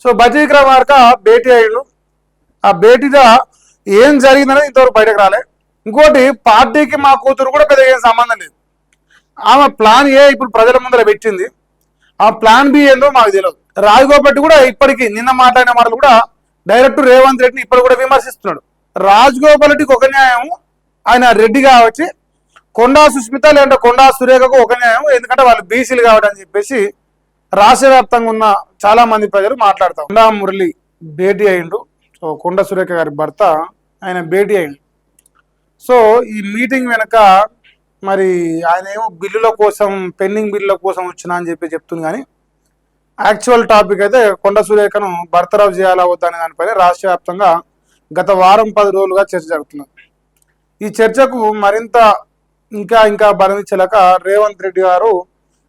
So బట్టి విక్రమార్క భేటీ అయ్యిండు. ఆ భేటీగా ఏం జరిగిందనేది ఇంతవరకు బయటకు రాలే. ఇంకోటి, పార్టీకి మా కూతురు కూడా పెద్దగా ఏం సంబంధం లేదు. ఆమె ప్లాన్ ఏ ఇప్పుడు ప్రజల ముందర పెట్టింది, ఆ ప్లాన్ బి ఏందో మాకు తెలియదు. రాజగోపాల్ కూడా ఇప్పటికీ నిన్న మాట్లాడిన మాటలు కూడా డైరెక్ట్ రేవంత్ రెడ్డిని ఇప్పుడు కూడా విమర్శిస్తున్నాడు. రాజగోపాల్ రెడ్డికి ఒక న్యాయం, ఆయన రెడ్డి కావచ్చు, కొండా సుస్మిత లేదంటే కొండా సురేఖకు ఒక న్యాయం, ఎందుకంటే వాళ్ళు బీసీలు కాబట్టి అని చెప్పేసి రాష్ట్ర వ్యాప్తంగా ఉన్న చాలా మంది ప్రజలు మాట్లాడతారు. కొండా మురళి భేటీ అయిండు. సో కొండ సురేఖ గారి భర్త ఆయన భేటీ అయిండు. సో ఈ మీటింగ్ వెనక మరి ఆయన ఏమో బిల్లుల కోసం, పెండింగ్ బిల్లుల కోసం వచ్చినా అని చెప్పి చెప్తుంది. కానీ యాక్చువల్ టాపిక్ అయితే కొండ సురేఖను బర్తరఫ్ చేయాలా వద్దా అనే దానిపైన రాష్ట్ర వ్యాప్తంగా గత వారం 10 రోజులుగా చర్చ జరుగుతున్నది. ఈ చర్చకు మరింత ఇంకా బలమిచ్చలేక రేవంత్ రెడ్డి గారు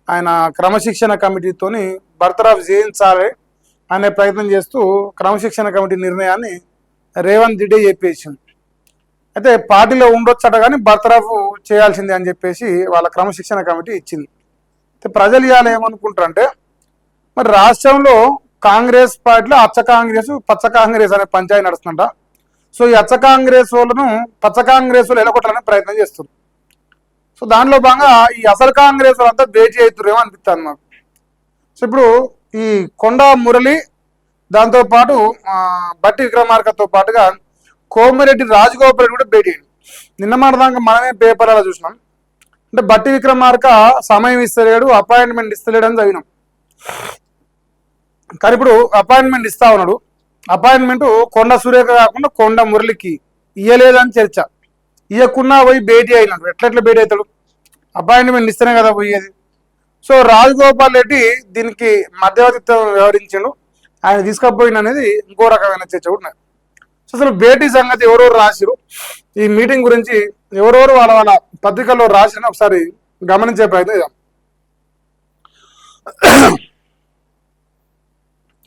ఆయన క్రమశిక్షణ కమిటీతోని బర్తరఫ్ చేయించాలి అనే ప్రయత్నం చేస్తూ క్రమశిక్షణ కమిటీ నిర్ణయాన్ని రేవంత్ రెడ్డి చెప్పేసింది. అయితే పార్టీలో ఉండొచ్చట కానీ బర్తరఫ్ చేయాల్సిందే అని చెప్పేసి వాళ్ళ క్రమశిక్షణ కమిటీ ఇచ్చింది. అయితే ప్రజలు ఇవాళ ఏమనుకుంటారంటే, మరి రాష్ట్రంలో కాంగ్రెస్ పార్టీలో అచ్చ కాంగ్రెస్, పచ్చ కాంగ్రెస్ అనే పంచాయతీ నడుస్తుంట. సో ఈ అచ్చ కాంగ్రెస్ వాళ్ళను పచ్చ కాంగ్రెస్ వాళ్ళు ఎలగొట్టాలనే ప్రయత్నం చేస్తారు. సో దానిలో భాగంగా ఈ అసలు కాంగ్రెస్ వాళ్ళంతా భేటీ అవుతురేమో అనిపిస్తుంది మాకు. సో ఇప్పుడు ఈ కొండా మురళి, దాంతోపాటు బట్టి విక్రమార్కతో పాటుగా కోమిరెడ్డి రాజగోపాల్ రెడ్డి కూడా భేటీ అయింది. నిన్న మాట దాకా మనమే పేపర్లలో చూసినాం. అంటే బట్టి విక్రమార్క సమయం ఇస్తలేడు, అపాయింట్మెంట్ ఇస్తలేడు అని చదివినాం. కానీ ఇప్పుడు అపాయింట్మెంట్ ఇస్తా ఉన్నాడు. అపాయింట్మెంట్ కొండ సురేఖ కాకుండా కొండ మురళికి ఇయ్యలేదని చర్చ. ఇయ్యకున్నా పోయి భేటీ అయినాడు. ఎట్లా భేటీ అవుతాడు? అపాయింట్మెంట్ ఇస్తేనే కదా పోయేది. సో రాజగోపాల్ రెడ్డి దీనికి మధ్యవర్తిత్వం వ్యవహరించాడు. ఆయన తీసుకపోయిన అనేది ఇంకో రకమైన చర్చ కూడా. సో అసలు భేటీ సంగతి ఎవరెవరు రాసిరు, ఈ మీటింగ్ గురించి ఎవరెవరు వాళ్ళ పత్రికల్లో రాసిన ఒకసారి గమనించే ప్రయత్నం చేద్దాం.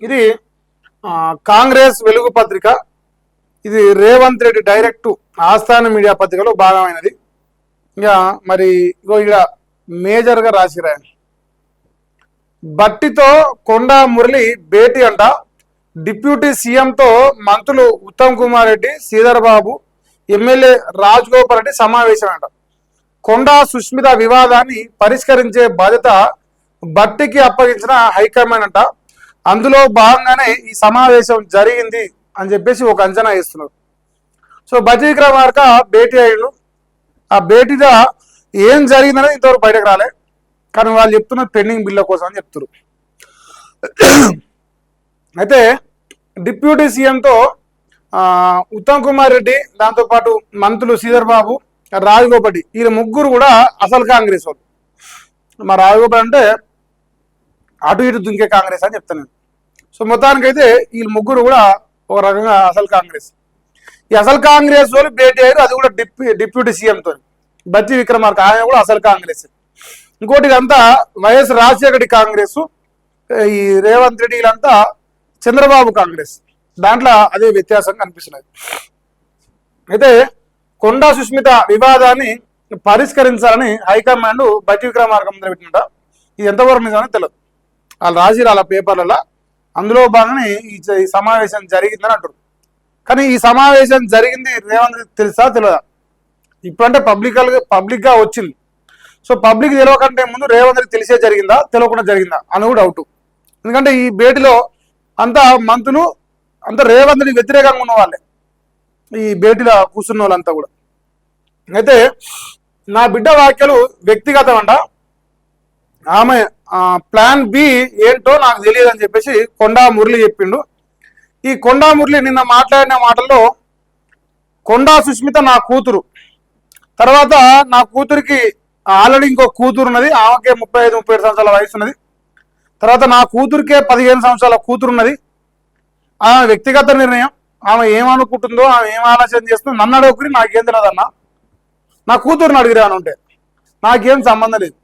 ఇది కాంగ్రెస్ వెలుగు పత్రిక. ఇది రేవంత్ రెడ్డి డైరెక్ట్ ఆస్థాన మీడియా పత్రికలో భాగమైనది. ఇంకా మరి ఇక్కడ మేజర్గా రాసిరా, బట్టితో కొండా మురళి భేటీ అంట. డిప్యూటీ సీఎంతో మంత్రులు ఉత్తమ్ కుమార్ రెడ్డి, శ్రీధర్ బాబు, ఎమ్మెల్యే రాజగోపాల్ రెడ్డి సమావేశం అంట. కొండా సుస్మిత వివాదాన్ని పరిష్కరించే బాధ్యత బట్టికి అప్పగించిన హైకమాండ్ అంట. అందులో భాగంగానే ఈ సమావేశం జరిగింది అని చెప్పేసి ఒక అంచనా వేస్తున్నారు. సో బట్టి విక్రమార్క భేటీ అయ్యిండు. ఆ భేటీగా ఏం జరిగిందనేది ఇంతవరకు బయటకు రాలే. కానీ వాళ్ళు చెప్తున్నారు పెండింగ్ బిల్ల కోసం అని చెప్తున్నారు. అయితే డిప్యూటీ సీఎంతో ఉత్తమ్ కుమార్ రెడ్డి, దాంతోపాటు మంత్రులు శ్రీధర్ బాబు, రాజగోపాల్, వీళ్ళ ముగ్గురు కూడా అసలు కాంగ్రెస్ వాళ్ళు. మా రాజగోపాల్ అంటే అటు ఇటు దుంకే కాంగ్రెస్ అని చెప్తాను నేను. సో మొత్తానికైతే వీళ్ళు ముగ్గురు కూడా ఒక రకంగా అసలు కాంగ్రెస్. ఈ అసలు కాంగ్రెస్ వాళ్ళు భేటీ అయ్యారు. అది కూడా డిప్యూటీ సీఎంతో బట్టి విక్రమార్క, ఆయన కూడా అసలు కాంగ్రెస్. ఇంకోటి ఇదంతా వైఎస్ రాజశేఖర కాంగ్రెస్, ఈ రేవంత్ రెడ్డి వీళ్ళంతా చంద్రబాబు కాంగ్రెస్. దాంట్లో అదే వ్యత్యాసం కనిపిస్తున్నది. అయితే కొండా సుస్మిత వివాదాన్ని పరిష్కరించాలని హైకమాండ్ బట్టి విక్రమార్క ముందర పెట్టినట. ఇది ఎంతవరకు నిజమని తెలియదు. వాళ్ళు రాసిరు వాళ్ళ పేపర్లలో. అందులో భాగంగానే ఈ సమావేశం జరిగిందని అంటారు. కానీ ఈ సమావేశం జరిగింది రేవంత్ తెలుసా తెలియదా? ఇప్పుడంటే పబ్లిక్గా వచ్చింది. సో పబ్లిక్ తెలియకంటే ముందు రేవంత్ రెడ్డి తెలిసే జరిగిందా, తెలియకుండా జరిగిందా అని కూడా డౌట్. ఎందుకంటే ఈ భేటీలో అంతా మంత్రులు అంతా రేవంత్ రెడ్డి వ్యతిరేకంగా ఉన్న వాళ్ళే, ఈ భేటీలో కూర్చున్న వాళ్ళంతా కూడా. అయితే నా బిడ్డ వ్యాఖ్యలు వ్యక్తిగతం అంట. ఆమె ప్లాన్ బి ఏంటో నాకు తెలియదు అని చెప్పేసి కొండా మురళి చెప్పిండు. ఈ కొండా మురళి నిన్న మాట్లాడిన మాటల్లో కొండా సుస్మిత నా కూతురు, తర్వాత నా కూతురికి ఆల్రెడీ ఇంకో కూతురు ఉన్నది, ఆమెకే 35-37 సంవత్సరాల వయసు ఉన్నది, తర్వాత నా కూతురికే 15 సంవత్సరాల కూతురు ఉన్నది. ఆమె వ్యక్తిగత నిర్ణయం, ఆమె ఏమనుకుంటుందో, ఆమె ఏం ఆలోచన చేస్తుందో నన్ను అడగకుని నాకేం తెలియదన్న. నా కూతురుని అడిగిరాను ఉంటే నాకేం సంబంధం లేదు.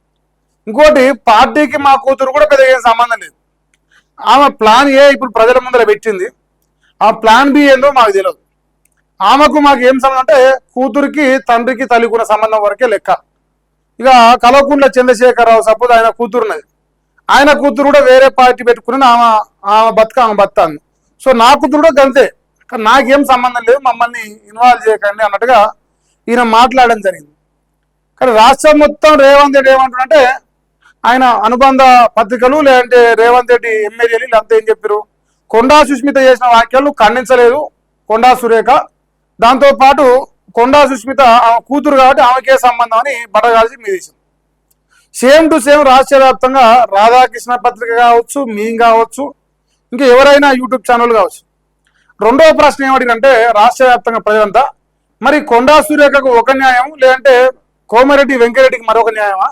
ఇంకోటి, పార్టీకి మా కూతురు కూడా పెద్దగా ఏం సంబంధం లేదు. ఆమె ప్లాన్ ఏ ఇప్పుడు ప్రజల ముందర పెట్టింది, ఆ ప్లాన్ బి ఏందో మాకు తెలియదు. ఆమెకు మాకు ఏం సంబంధం అంటే కూతురికి తండ్రికి తల్లికున్న సంబంధం వరకే లెక్క. ఇక కల్వకుంట్ల చంద్రశేఖరరావు సపోజ్ ఆయన కూతురున్నది, ఆయన కూతురు కూడా వేరే పార్టీ పెట్టుకుని ఆమె ఆమె బతుకంది. సో నా కూతురు కూడా గంతే, కానీ నాకేం సంబంధం లేదు, మమ్మల్ని ఇన్వాల్వ్ చేయకండి అన్నట్టుగా ఈయన మాట్లాడడం జరిగింది. కానీ రాష్ట్రం మొత్తం రేవంత్ రెడ్డి ఏమంటున్నారంటే ఆయన అనుబంధ పత్రికలు లేదంటే రేవంత్ రెడ్డి ఎమ్మెల్యేలు వీళ్ళంతా ఏం చెప్పారు, కొండా సుష్మిత చేసిన వ్యాఖ్యలు ఖండించలేదు కొండా సురేఖ, దాంతోపాటు కొండా సుష్మిత ఆమె కూతురు కాబట్టి ఆమెకే సంబంధం అని బటగాల్సి మీదేసింది. సేమ్ టు సేమ్ రాష్ట్ర వ్యాప్తంగా రాధాకృష్ణ పత్రిక కావచ్చు, మేము కావచ్చు, ఇంకా ఎవరైనా యూట్యూబ్ ఛానల్ కావచ్చు. రెండవ ప్రశ్న ఏమడిగంటే రాష్ట్ర వ్యాప్తంగా ప్రజలంతా మరి కొండా సురేఖకు ఒక న్యాయం, లేదంటే కోమరెడ్డి వెంకరెడ్డికి మరొక న్యాయమా?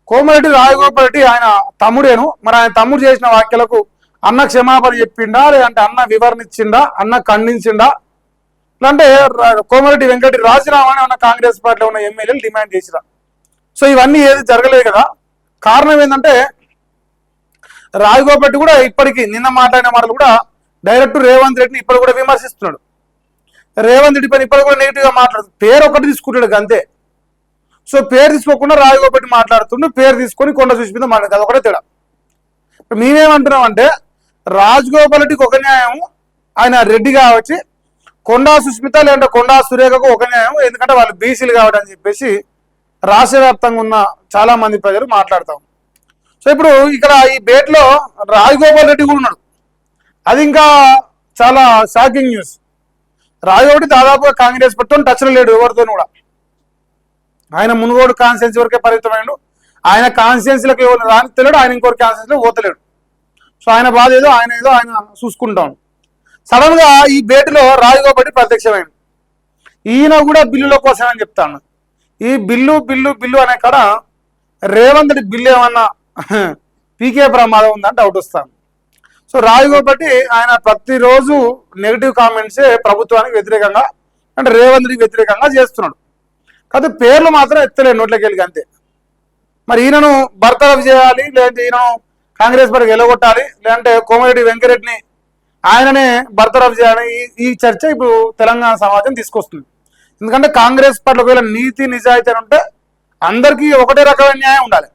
కోమరెడ్డి రాజగోపాల్ రెడ్డి ఆయన తమ్ముడేను, మరి ఆయన తమ్ముడు చేసిన వ్యాఖ్యలకు అన్న క్షమాపణ చెప్పిండా, లేదంటే అన్న వివరణ ఇచ్చిండా, అన్న ఖండించిండా, లేదంటే కోమరెడ్డి వెంకరెడ్డి రాజీనామా అని ఉన్న కాంగ్రెస్ పార్టీలో ఉన్న ఎమ్మెల్యేలు డిమాండ్ చేసిరా? సో ఇవన్నీ ఏది జరగలేదు కదా. కారణం ఏంటంటే రాజగోపాల్ రెడ్డి కూడా ఇప్పటికీ నిన్న మాట్లాడిన మాటలు కూడా డైరెక్ట్ రేవంత్ రెడ్డిని ఇప్పుడు కూడా విమర్శిస్తున్నాడు. రేవంత్ రెడ్డి పైన ఇప్పుడు కూడా నెగిటివ్గా మాట్లాడుతుంది. పేరు ఒకటి తీసుకుంటాడు అంతే. సో పేరు తీసుకోకుండా రాజగోపాల్ రెడ్డి మాట్లాడుతుండు, పేరు తీసుకొని కొండ సుష్మిత మాట్లాడుతుంది, అదొకటే తేడా. మేమేమంటున్నామంటే రాజగోపాల్ రెడ్డికి ఒక న్యాయం, ఆయన రెడ్డి కావచ్చు, కొండా సుష్మిత లేదంటే కొండా సురేఖకు ఒక న్యాయం, ఎందుకంటే వాళ్ళు బీసీలు కాబట్టి అని చెప్పేసి రాష్ట్ర వ్యాప్తంగా ఉన్న చాలా మంది ప్రజలు మాట్లాడతాం. సో ఇప్పుడు ఇక్కడ ఈ బేట్లో రాజగోపాల్ రెడ్డి కూడా ఉన్నాడు. అది ఇంకా చాలా షాకింగ్ న్యూస్. రాజగోపాల్ దాదాపుగా కాంగ్రెస్ పట్టుకొని టచ్లో లేడు ఎవరితో కూడా. ఆయన మునుగోడు కాన్స్టిట్యున్సీ వరకే పరిమితమైనడు. ఆయన కాన్స్టిట్యున్సీలకు ఎవరు రాని తెలియడు, ఆయన ఇంకోటి కాన్స్టిట్యున్సీలో పోతలేడు. సో ఆయన బాధ ఏదో ఆయన చూసుకుంటాం. సడన్ గా ఈ భేటీలో రాజగోపాల్ ప్రత్యక్షమైంది. ఈయన కూడా బిల్లుల కోసమని చెప్తాను. ఈ బిల్లు బిల్లు బిల్లు అనే కాడ రేవంత్ రెడ్డి బిల్లు ఏమన్నా పీకే ప్రమాదం ఉందని డౌట్ వస్తాను. సో రాజగోపాల్ ఆయన ప్రతిరోజు నెగిటివ్ కామెంట్సే ప్రభుత్వానికి వ్యతిరేకంగా అంటే రేవంత్ రెడ్డికి వ్యతిరేకంగా చేస్తున్నాడు. కాదు పేర్లు మాత్రం ఎత్తలేదు నోట్లోకి వెళ్ళి అంతే. మరి ఈయనను బర్తరఫ్ చేయాలి, లేదంటే ఈయనను కాంగ్రెస్ పార్టీకి వెళ్ళగొట్టాలి, లేదంటే కోమరెడ్డి వెంకరెడ్డిని ఆయననే బర్తరఫ్ చేయాలని ఈ చర్చ ఇప్పుడు తెలంగాణ సమాజం తీసుకొస్తుంది. ఎందుకంటే కాంగ్రెస్ పార్టీలో ఒకవేళ నీతి నిజాయితీ అని ఉంటే అందరికీ ఒకటే రకమైన న్యాయం ఉండాలి,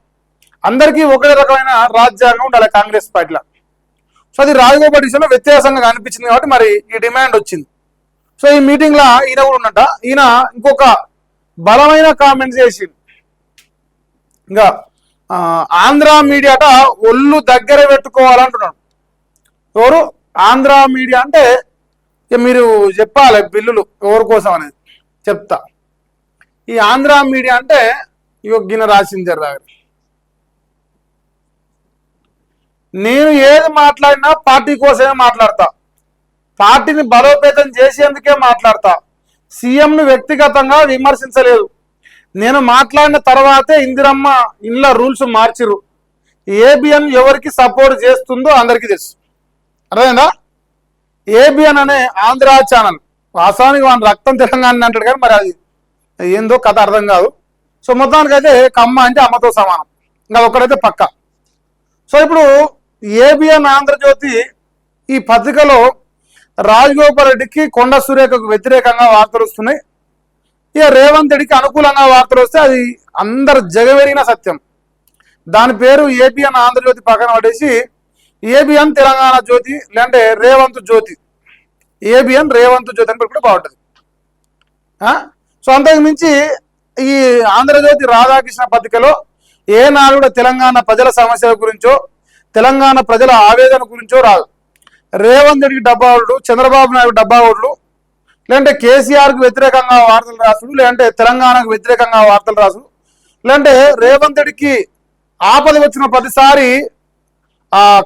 అందరికీ ఒకటే రకమైన రాజ్యాంగం ఉండాలి కాంగ్రెస్ పార్టీలో. సో అది రాజగోపాల్ విషయంలో వ్యత్యాసంగా అనిపించింది కాబట్టి మరి ఈ డిమాండ్ వచ్చింది. సో ఈ మీటింగ్లో ఈయన కూడా ఉన్నట్ట. ఈయన ఇంకొక బలమైన కామెంట్స్ చేసి ఇంకా ఆంధ్ర మీడియాట ఒళ్ళు దగ్గర పెట్టుకోవాలంటున్నాడు. ఎవరు? ఆంధ్ర మీడియా అంటే మీరు చెప్పాలి బిల్లులు ఎవరి కోసం అనేది చెప్తా. ఈ ఆంధ్ర మీడియా అంటే గిన రాసింది రాగారు. నేను ఏది మాట్లాడినా పార్టీ కోసమే మాట్లాడతా, పార్టీని బలోపేతం చేసేందుకే మాట్లాడతా, సీఎంను వ్యక్తిగతంగా విమర్శించలేదు. నేను మాట్లాడిన తర్వాతే ఇందిరమ్మ ఇండ్ల రూల్స్ మార్చిరు. ఏబిఎన్ ఎవరికి సపోర్ట్ చేస్తుందో అందరికీ తెలుసు. అర్థమైందా? ఏబిఎన్ అనే ఆంధ్ర ఛానల్ వాస్తవానికి వాని రక్తం తెలంగాణ అంటాడు కానీ మరి అది ఏందో కథ అర్థం కాదు. సో మొత్తానికి అయితే కమ్మ అంటే అమ్మతో సమానం, ఇంకా ఒక్కడైతే పక్క. సో ఇప్పుడు ఏబిఎన్ ఆంధ్రజ్యోతి ఈ పత్రికలో రాజగోపాల్ రెడ్డికి కొండ సురేఖకు వ్యతిరేకంగా వార్తలు వస్తున్నాయి. ఇక రేవంత్ రెడ్డికి అనుకూలంగా వార్తలు వస్తే అది అందరు జగవెరిగిన సత్యం. దాని పేరు ఏబిఎన్ ఆంధ్రజ్యోతి పక్కన పడేసి ఏబిఎన్ తెలంగాణ జ్యోతి లేదంటే రేవంత్ జ్యోతి, ఏబిఎన్ రేవంత్ జ్యోతి అని కూడా బాగుంటుంది. సో అంతకు మించి ఈ ఆంధ్రజ్యోతి రాధాకృష్ణ పత్రికలో ఏనాడు కూడా తెలంగాణ ప్రజల సమస్యల గురించో తెలంగాణ ప్రజల ఆవేదన గురించో రాదు. రేవంత్ రెడ్డికి డబ్బా ఓట్లు, చంద్రబాబు నాయుడు డబ్బా ఓట్లు, లేదంటే కేసీఆర్కి వ్యతిరేకంగా వార్తలు రాసుడు, లేదంటే తెలంగాణకు వ్యతిరేకంగా వార్తలు రాసుడు, లేదంటే రేవంత్ రెడ్డికి ఆపద వచ్చిన ప్రతిసారి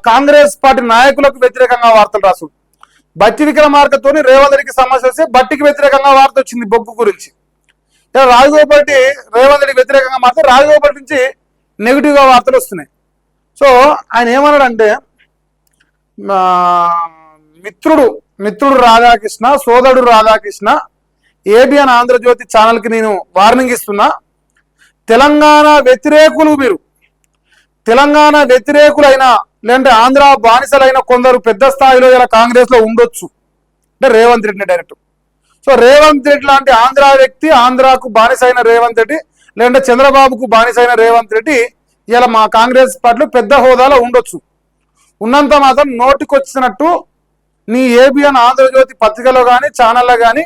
కాంగ్రెస్ పార్టీ నాయకులకు వ్యతిరేకంగా వార్తలు రాసుడు. బట్టి విక్రమార్కతోని రేవంత్ రెడ్డికి సమస్య వస్తే బట్టికి వ్యతిరేకంగా వార్త వచ్చింది బొగ్గు గురించి. రాజగోపాల్ రెడ్డి రేవంత్ రెడ్డికి వ్యతిరేకంగా మాత్రం రాజగోపాల్ నుంచి నెగిటివ్గా వార్తలు వస్తున్నాయి. సో ఆయన ఏమన్నాడంటే మిత్రుడు రాధాకృష్ణ, సోదరుడు రాధాకృష్ణ, ఏబిఎన్ ఆంధ్రజ్యోతి ఛానల్కి నేను వార్నింగ్ ఇస్తున్నా. తెలంగాణ వ్యతిరేకులు మీరు, తెలంగాణ వ్యతిరేకులైన లేదంటే ఆంధ్ర బానిసలైన కొందరు పెద్ద స్థాయిలో ఇలా కాంగ్రెస్లో ఉండొచ్చు అంటే రేవంత్ రెడ్డిని డైరెక్ట్. సో రేవంత్ రెడ్డి లాంటి ఆంధ్ర వ్యక్తి, ఆంధ్రాకు బానిసైన రేవంత్ రెడ్డి, లేదంటే చంద్రబాబుకు బానిసైన రేవంత్ రెడ్డి ఇలా మా కాంగ్రెస్ పార్టీలో పెద్ద హోదాలో ఉండొచ్చు, ఉన్నంత మాత్రం నోటికొచ్చినట్టు నీ ఏబిఎన్ ఆంధ్రజ్యోతి పత్రికలో కానీ ఛానల్లో కానీ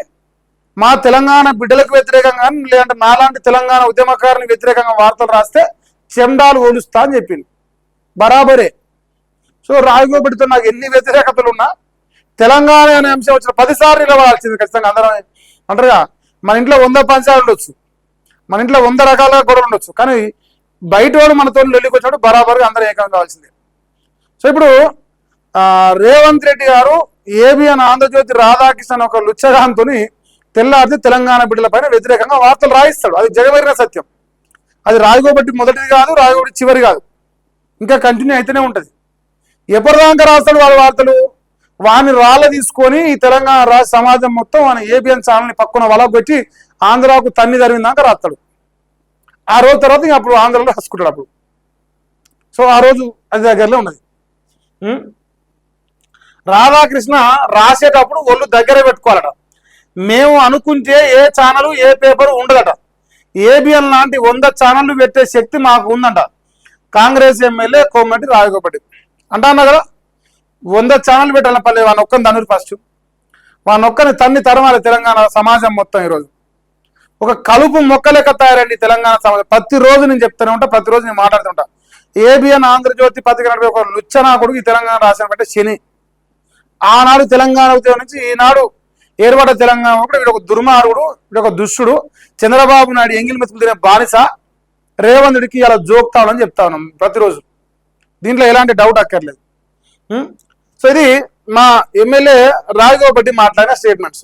మా తెలంగాణ బిడ్డలకు వ్యతిరేకంగా కానీ లేదంటే నాలాంటి తెలంగాణ ఉద్యమకారులకు వ్యతిరేకంగా వార్తలు రాస్తే చెండాలు ఓలుస్తా అని చెప్పింది. బరాబరే. సో రాజగోపాల్తో నాకు ఎన్ని వ్యతిరేకతలు ఉన్నా తెలంగాణ అనే అంశం వచ్చిన 10 సార్లు నిలబడాల్సింది ఖచ్చితంగా. అందరం అంటారుగా, మన ఇంట్లో 100 పంచాలు ఉండొచ్చు, మన ఇంట్లో 100 రకాల గొడవలు ఉండొచ్చు, కానీ బయట వాడు మనతో లొల్లికి వచ్చినప్పుడు బరాబరుగా అందరూ ఏకం కావాల్సిందే. సో ఇప్పుడు రేవంత్ రెడ్డి గారు ఏబిఎన్ ఆంధ్రజ్యోతి రాధాకృష్ణ ఒక లుచ్చగాంతో తెల్లారితే తెలంగాణ బిడ్డల పైన వ్యతిరేకంగా వార్తలు రాయిస్తాడు. అది జగమెరిగిన సత్యం. అది రాజగోపాల్ మొదటిది కాదు, రాజగోపాల్ చివరి కాదు, ఇంకా కంటిన్యూ అయితేనే ఉంటుంది. ఎప్పటిదాకా రాస్తాడు వాళ్ళ వార్తలు? వాడిని రాళ్ళ తీసుకొని ఈ తెలంగాణ రాష్ట్ర సమాజం మొత్తం వాని ఏబిఎన్ ఛానల్ని పక్కన వలకు పెట్టి ఆంధ్రాకు తన్ని తరిమిందాక రాస్తాడు. ఆ రోజు తర్వాత ఇంక అప్పుడు ఆంధ్రలో రాసుకుంటాడు అప్పుడు. సో ఆ రోజు అది దగ్గరలో ఉన్నది. రాధాకృష్ణ రాసేటప్పుడు ఒళ్ళు దగ్గర పెట్టుకోవాలట. మేము అనుకుంటే ఏ ఛానల్ ఏ పేపర్ ఉండదట. ఏబిఎన్ లాంటి 100 ఛానళ్లు పెట్టే శక్తి మాకు ఉందంట. కాంగ్రెస్ ఎమ్మెల్యే కోమటి రాజగోపాల్ అంటా కదా, 100 ఛానల్ పెట్టాల పల్లె వాని ఒక్కని తన్నురు ఫస్ట్, వాని ఒక్కని తన్ని తరమాలి తెలంగాణ సమాజం మొత్తం. ఈరోజు ఒక కలుపు మొక్క లెక్క తయారండి తెలంగాణ సమాజం. ప్రతిరోజు నేను చెప్తూనే ఉంటా, ప్రతిరోజు నేను మాట్లాడుతుంటా. ఏబిఎన్ ఆంధ్రజ్యోతి పత్రిక నడిపే ఒక లుచ్చనా కొడుకు ఈ తెలంగాణ రాసిన కంటే శని. ఆనాడు తెలంగాణ ఉద్యమం నుంచి ఈనాడు ఏర్పడ్డ తెలంగాణ వీడు ఒక దుర్మార్గుడు, వీడు ఒక దుష్టుడు, చంద్రబాబు నాయుడు ఎంగిల్ మెతుకులు తినే బానిస, రేవంత్ రెడ్డికి ఇలా జోక్తాడని చెప్తా ఉన్నాం ప్రతిరోజు. దీంట్లో ఎలాంటి డౌట్ అక్కర్లేదు. సో ఇది మా ఎమ్మెల్యే రాజగోపాల్ మాట్లాడిన స్టేట్మెంట్స్.